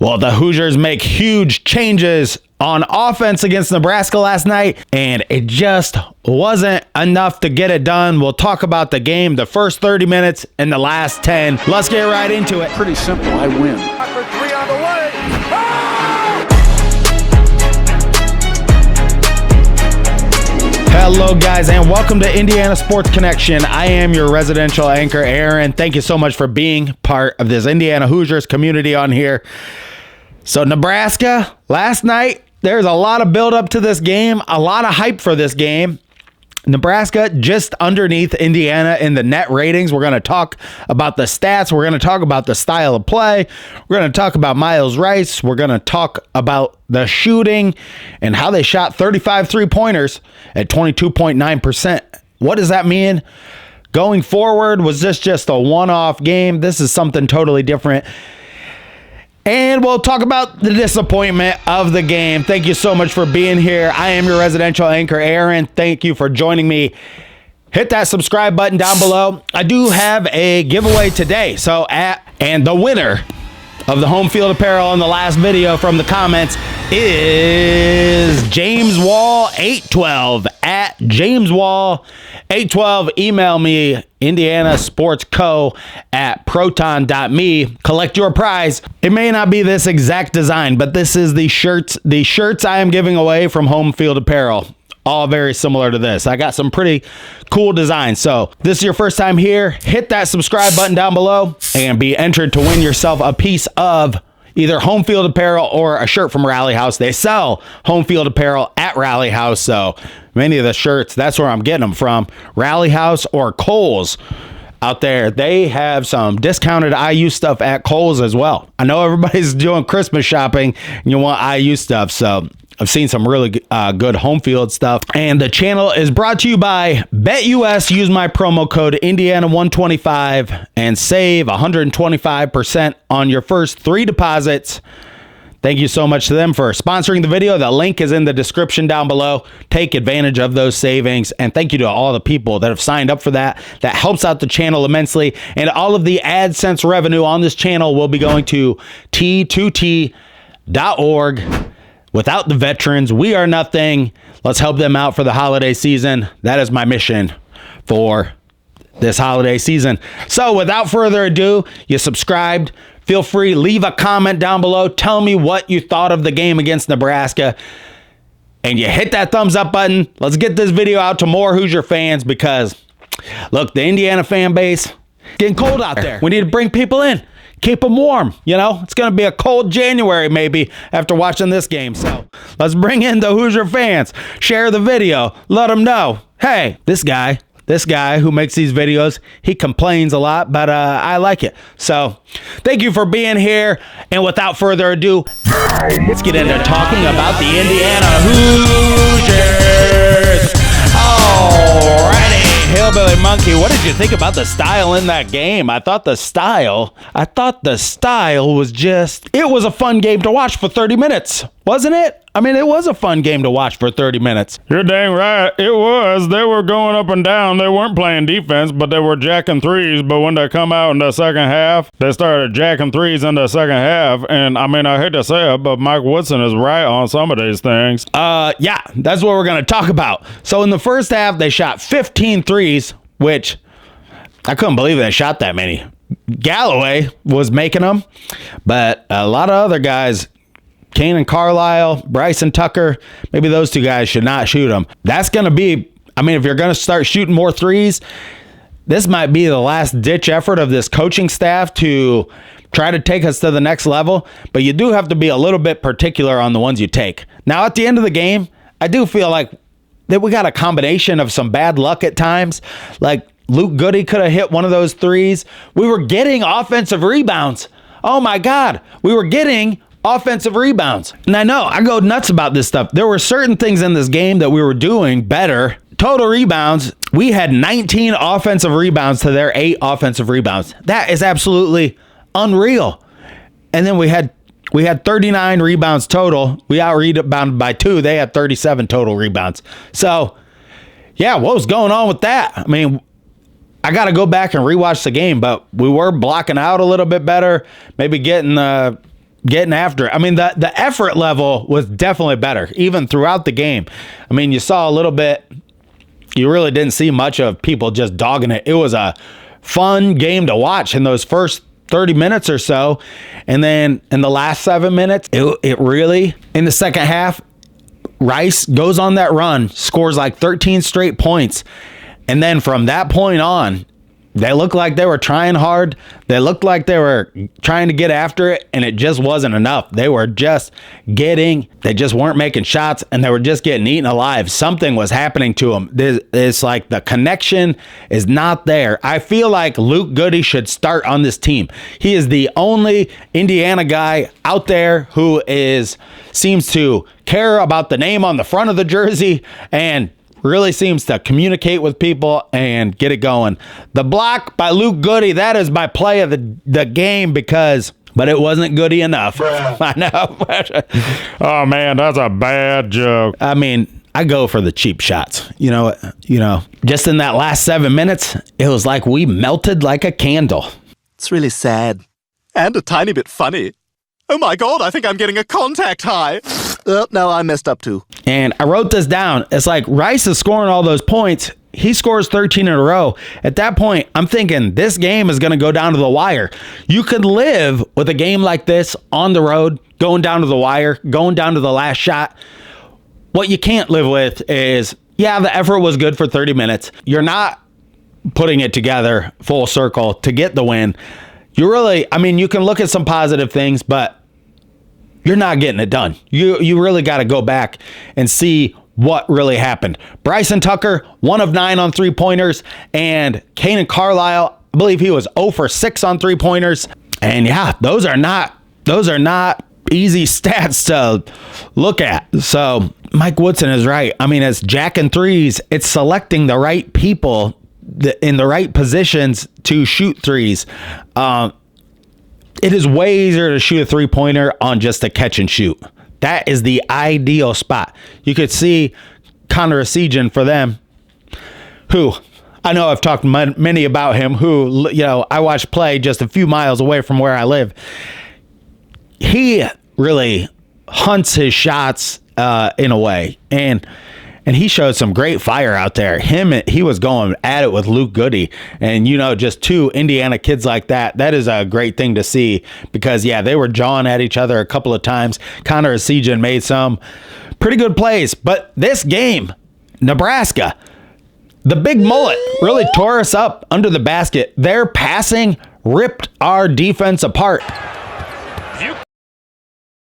Well, the Hoosiers make huge changes on offense against Nebraska last night, and it just wasn't enough to get it done. We'll talk about the game, the first 30 minutes and the last 10. Let's get right into it. Pretty simple. I win. For three on the way. Hello, guys, and welcome to Indiana Sports Connection. I am your residential anchor, Aaron. Thank you so much for being part of this Indiana Hoosiers community on here. So, Nebraska, last night, there's a lot of build up to this game, a lot of hype for this game. Nebraska just underneath Indiana in the net ratings. We're going to talk about the stats. We're going to talk about the style of play. We're going to talk about Miles Rice. We're going to talk about the shooting and how they shot 35 three-pointers at 22.9%. What does that mean? Going forward, was this just a one-off game? This is something totally different. And we'll talk about the disappointment of the game. Thank you so much for being here. I am your residential anchor, Aaron. Thank you for joining me. Hit that subscribe button down below. I do have a giveaway today. And the winner of the home field apparel in the last video from the comments is James Wall 812 at James Wall 812. Email me indianasportsco@proton.me. Collect your prize. It may not be this exact design, but this is the shirts I am giving away from Home Field Apparel. All very similar to this. I got some pretty cool designs. So this is your first time here, hit that subscribe button down below and be entered to win yourself a piece of either Home Field Apparel or a shirt from Rally House. They sell Home Field Apparel at Rally House. So many of the shirts, that's where I'm getting them from. Rally House or Kohl's out there. They have some discounted IU stuff at Kohl's as well. I know everybody's doing Christmas shopping and you want IU stuff. So I've seen some really good home field stuff. And the channel is brought to you by BetUS. Use my promo code Indiana125 and save 125% on your first 3 deposits. Thank you so much to them for sponsoring the video. The link is in the description down below. Take advantage of those savings. And thank you to all the people that have signed up for that. That helps out the channel immensely. And all of the AdSense revenue on this channel will be going to T2T.org. Without the veterans, we are nothing. Let's help them out for the holiday season. That is my mission for this holiday season. So without further ado, you subscribed. Feel free, leave a comment down below. Tell me what you thought of the game against Nebraska. And you hit that thumbs up button. Let's get this video out to more Hoosier fans because, look, the Indiana fan base, getting cold out there. We need to bring people in. Keep them warm. You know, it's going to be a cold January maybe after watching this game. So let's bring in the Hoosier fans. Share the video. Let them know, hey, this guy who makes these videos, he complains a lot, but I like it. So thank you for being here. And without further ado, let's get into talking about the Indiana Hoosiers. Alrighty. Hillbilly Monkey, what did you think about the style in that game? I thought the style was just, it was a fun game to watch for 30 minutes, wasn't it? I mean, it was a fun game to watch for 30 minutes. You're dang right. It was. They were going up and down. They weren't playing defense, but they were jacking threes. But when they come out in the second half, they started jacking threes in the second half. And I mean, I hate to say it, but Mike Woodson is right on some of these things. Yeah, that's what we're going to talk about. So in the first half, they shot 15 threes, which I couldn't believe they shot that many. Galloway was making them, but a lot of other guys, Kane and Carlisle, Bryson Tucker, maybe those two guys should not shoot them. That's going to be, I mean, if you're going to start shooting more threes, this might be the last ditch effort of this coaching staff to try to take us to the next level. But you do have to be a little bit particular on the ones you take. Now, at the end of the game, I do feel like that we got a combination of some bad luck at times. Like Luke Goody could have hit one of those threes. We were getting offensive rebounds. Oh my God. We were getting offensive rebounds. And I know I go nuts about this stuff. There were certain things in this game that we were doing better. Total rebounds, we had 19 offensive rebounds to their 8 offensive rebounds. That is absolutely unreal. And then we had 39 rebounds total. We out-rebounded by 2. They had 37 total rebounds. So, yeah, what was going on with that? I mean, I got to go back and rewatch the game, but we were blocking out a little bit better, maybe getting the getting after it. I mean, the effort level was definitely better, even throughout the game. I mean, you saw a little bit, you really didn't see much of people just dogging it. It was a fun game to watch in those first 30 minutes or so. And then in the last 7 minutes, it really, in the second half, Rice goes on that run, scores like 13 straight points. And then from that point on, they looked like they were trying hard. They looked like they were trying to get after it, and it just wasn't enough. They just weren't making shots, and they were just getting eaten alive. Something was happening to them. It's like the connection is not there. I feel like Luke Goody should start on this team. He is the only Indiana guy out there who seems to care about the name on the front of the jersey and really seems to communicate with people and get it going. The block by Luke Goody, that is my play of the game but it wasn't Goody enough. I know. Oh, man, that's a bad joke. I mean, I go for the cheap shots. You know, just in that last 7 minutes, it was like we melted like a candle. It's really sad. And a tiny bit funny. Oh my God, I think I'm getting a contact high. No, I messed up too. And I wrote this down. It's like Rice is scoring all those points. He scores 13 in a row. At that point, I'm thinking this game is going to go down to the wire. You could live with a game like this on the road, going down to the wire, going down to the last shot. What you can't live with is, the effort was good for 30 minutes. You're not putting it together full circle to get the win. You can look at some positive things, but you're not getting it done. You really got to go back and see what really happened. Bryson Tucker, 1 of 9 on 3-pointers, and Kanan Carlisle, I believe he was 0 for 6 on 3-pointers. And those are not easy stats to look at. So Mike Woodson is right. I mean, it's jacking threes. It's selecting the right people in the right positions to shoot threes. It is way easier to shoot a 3-pointer on just a catch and shoot. That is the ideal spot. You could see Connor Esigian for them, who I know I've talked many about him, who, I watched play just a few miles away from where I live. He really hunts his shots in a way. And he showed some great fire out there. He was going at it with Luke Goody. And, just 2 Indiana kids like that is a great thing to see because, they were jawing at each other a couple of times. Connor Esigian made some pretty good plays. But this game, Nebraska, the big mullet really tore us up under the basket. Their passing ripped our defense apart.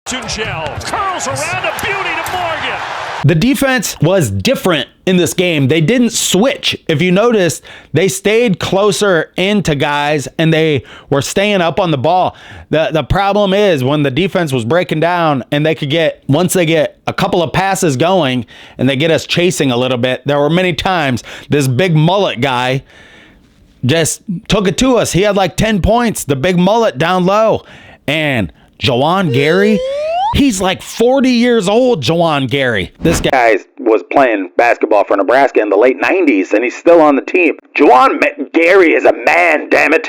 Curls around, a beauty to Morgan. The defense was different in this game. They didn't switch. If you noticed, they stayed closer into guys and they were staying up on the ball. The problem is when the defense was breaking down and once they get a couple of passes going and they get us chasing a little bit, there were many times this big mullet guy just took it to us. He had like 10 points, the big mullet down low. And Jawan Gary, he's like 40 years old, Jawan Gary. This guy was playing basketball for Nebraska in the late 90s, and he's still on the team. Jawan Gary is a man, damn it.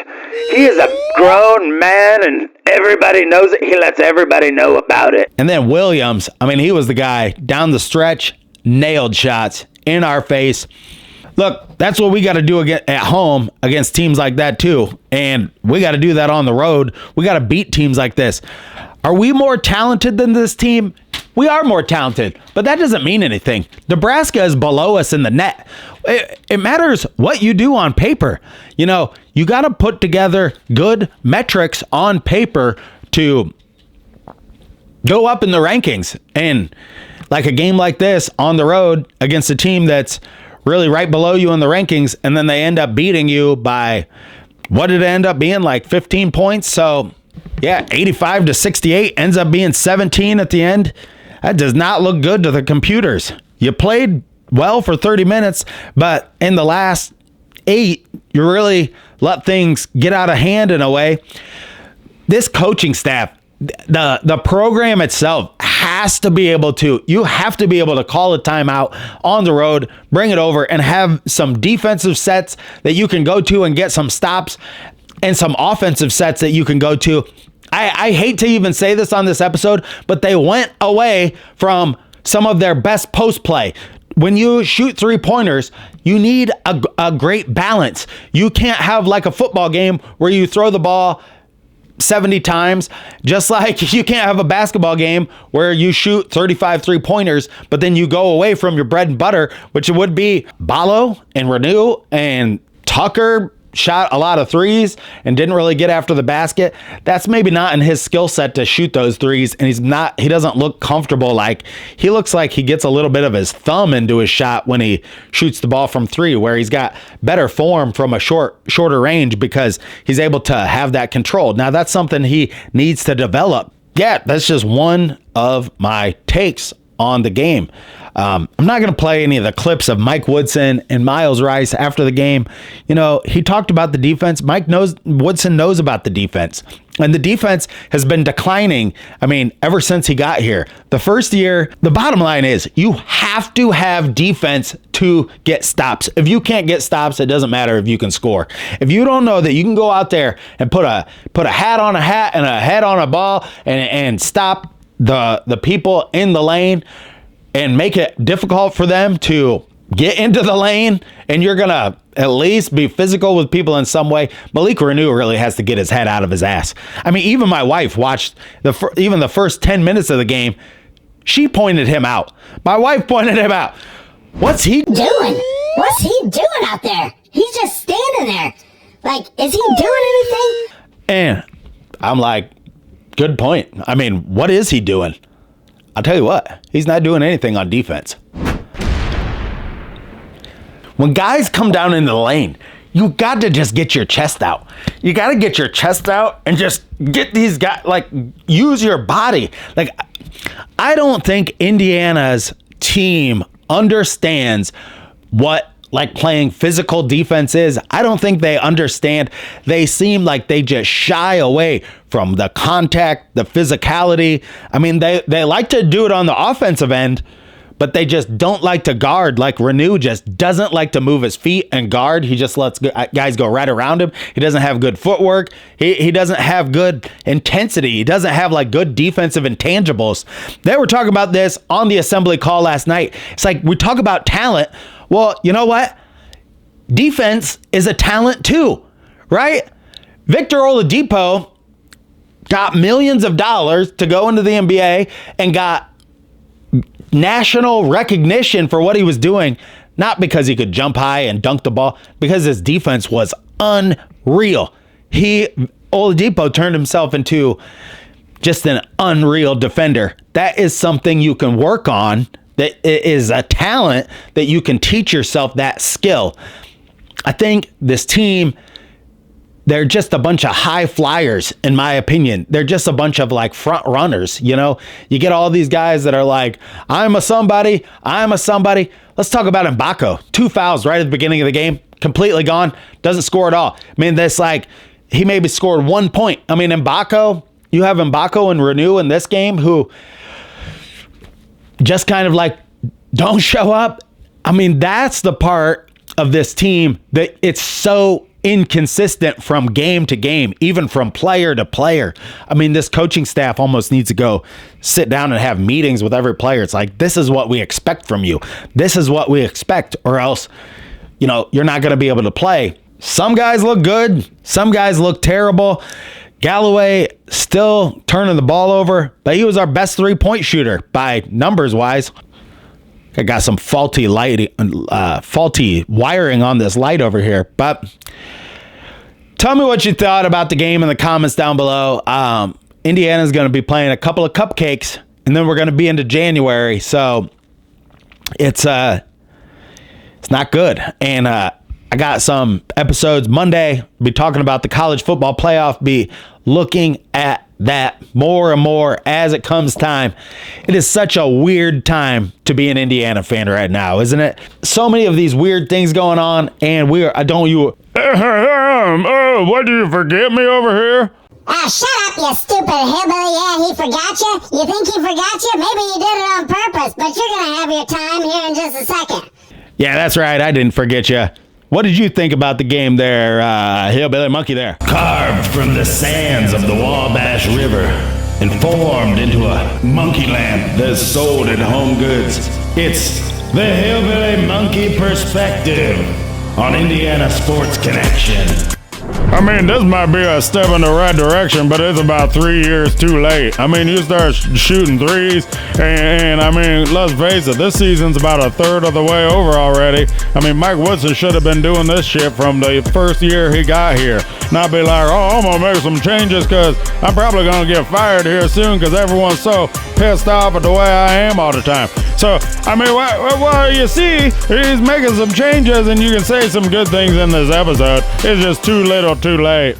He is a grown man, and everybody knows it. He lets everybody know about it. And then Williams, he was the guy down the stretch, nailed shots in our face. Look, that's what we got to do at home against teams like that too. And we got to do that on the road. We got to beat teams like this. Are we more talented than this team? We are more talented, but that doesn't mean anything. Nebraska is below us in the net. It matters what you do on paper. You got to put together good metrics on paper to go up in the rankings. And like a game like this on the road against a team that's really right below you in the rankings, and then they end up beating you by, what did it end up being, like 15 points? So, 85-68 ends up being 17 at the end. That does not look good to the computers. You played well for 30 minutes, but in the last 8, you really let things get out of hand in a way. This coaching staff, the program itself has to be able to, call a timeout on the road, bring it over, and have some defensive sets that you can go to and get some stops, and some offensive sets that you can go to I hate to even say this on this episode, but they went away from some of their best post play. When you shoot 3-pointers, you need a great balance. You can't have like a football game where you throw the ball 70 times, just like you can't have a basketball game where you shoot 35 3-pointers, but then you go away from your bread and butter, which would be Ballo and Renew and Tucker shot a lot of threes and didn't really get after the basket. That's maybe not in his skill set to shoot those threes, and he doesn't look comfortable. Like, he looks like he gets a little bit of his thumb into his shot when he shoots the ball from 3, where he's got better form from a shorter range because he's able to have that control. Now, that's something he needs to develop. Yeah, that's just one of my takes on the game. I'm not going to play any of the clips of Mike Woodson and Miles Rice after the game. You know, he talked about the defense. Woodson knows about the defense. And the defense has been declining, ever since he got here. The first year, the bottom line is you have to have defense to get stops. If you can't get stops, it doesn't matter if you can score. If you don't know that you can go out there and put a hat on a hat and a head on a ball and stop the people in the lane and make it difficult for them to get into the lane, and you're going to at least be physical with people in some way, Malik Renew really has to get his head out of his ass. Even my wife watched even the first 10 minutes of the game. She pointed him out. My wife pointed him out. What's he doing? What's he doing out there? He's just standing there. Like, is he doing anything? And I'm like, good point. What is he doing? I'll tell you what, he's not doing anything on defense. When guys come down into the lane, you got to just get your chest out. You got to get your chest out and just get these guys, use your body. I don't think Indiana's team understands what playing physical defense is. I don't think they understand. They seem like they just shy away from the contact, the physicality. They like to do it on the offensive end, but they just don't like to guard. Like, Renew just doesn't like to move his feet and guard. He just lets guys go right around him. He doesn't have good footwork. He doesn't have good intensity. He doesn't have good defensive intangibles. They were talking about this on the assembly call last night. It's like, we talk about talent. Well, you know what? Defense is a talent too, right? Victor Oladipo got millions of dollars to go into the NBA and got national recognition for what he was doing, not because he could jump high and dunk the ball, because his defense was unreal. Oladipo turned himself into just an unreal defender. That is something you can work on. That is a talent that you can teach yourself, that skill. I think this team, they're just a bunch of high flyers, in my opinion. They're just a bunch of front runners. You get all these guys that are like, I'm a somebody. Let's talk about Mbako. 2 fouls right at the beginning of the game, completely gone, doesn't score at all. He maybe scored 1 point. Mbako, you have Mbako and Renew in this game who just kind of don't show up. That's the part of this team that it's so inconsistent from game to game, even from player to player. This coaching staff almost needs to go sit down and have meetings with every player. It's like, this is what we expect from you. This is what we expect, or else, you're not going to be able to play. Some guys look good. Some guys look terrible. Galloway still turning the ball over, but he was our best 3-point shooter by numbers wise. I got some faulty wiring on this light over here, but tell me what you thought about the game in the comments down below. Indiana's going to be playing a couple of cupcakes, and then we're going to be into January, so it's not good. And I got some episodes Monday, be talking about the college football playoff, be looking at that more and more as it comes time. It is such a weird time to be an Indiana fan right now, isn't it? So many of these weird things going on, and what do you forget me over here? Shut up, you stupid hillbilly. Yeah, he forgot you? You think he forgot you? Maybe you did it on purpose, but you're gonna have your time here in just a second. Yeah, that's right. I didn't forget you. What did you think about the game there, Hillbilly Monkey there? Carved from the sands of the Wabash River and formed into a monkey lamp that's sold at Home Goods. It's the Hillbilly Monkey Perspective on Indiana Sports Connection. I mean, this might be a step in the right direction, but it's about 3 years too late. I mean, you start shooting threes, and I mean, let's face it, this season's about a third of the way over already. I mean, Mike Woodson should have been doing this shit from the first year he got here. Not be like, oh, I'm going to make some changes because I'm probably going to get fired here soon because everyone's so pissed off at the way I am all the time. So, I mean, well, you see, he's making some changes, and you can say some good things in this episode. It's just too little, too late.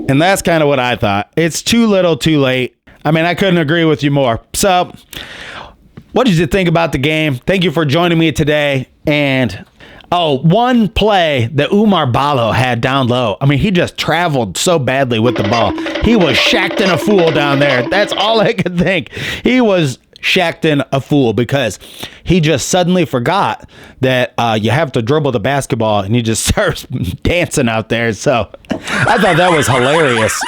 And that's kind of what I thought. It's too little, too late. I mean, I couldn't agree with you more. So, what did you think about the game? Thank you for joining me today. And, one play that Umar Balo had down low. I mean, he just traveled so badly with the ball. He was Shaqtin' a fool down there. That's all I could think. He was Shaqtin' a fool because he just suddenly forgot that you have to dribble the basketball, and he just starts dancing out there. So I thought that was hilarious.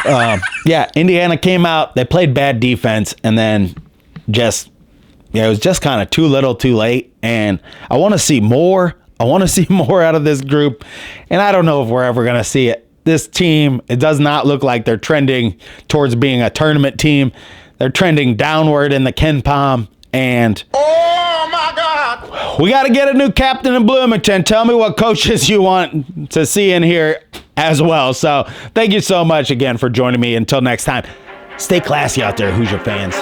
Indiana came out, they played bad defense, and then it was just kind of too little too late. And I want to see more. I want to see more out of this group, and I don't know if we're ever going to see it. This team, it does not look like they're trending towards being a tournament team. They're trending downward in the Ken Palm, and Oh, my God! we got to get a new captain in Bloomington. Tell me what coaches you want to see in here as well. So thank you so much again for joining me. Until next time, stay classy out there, Hoosier fans.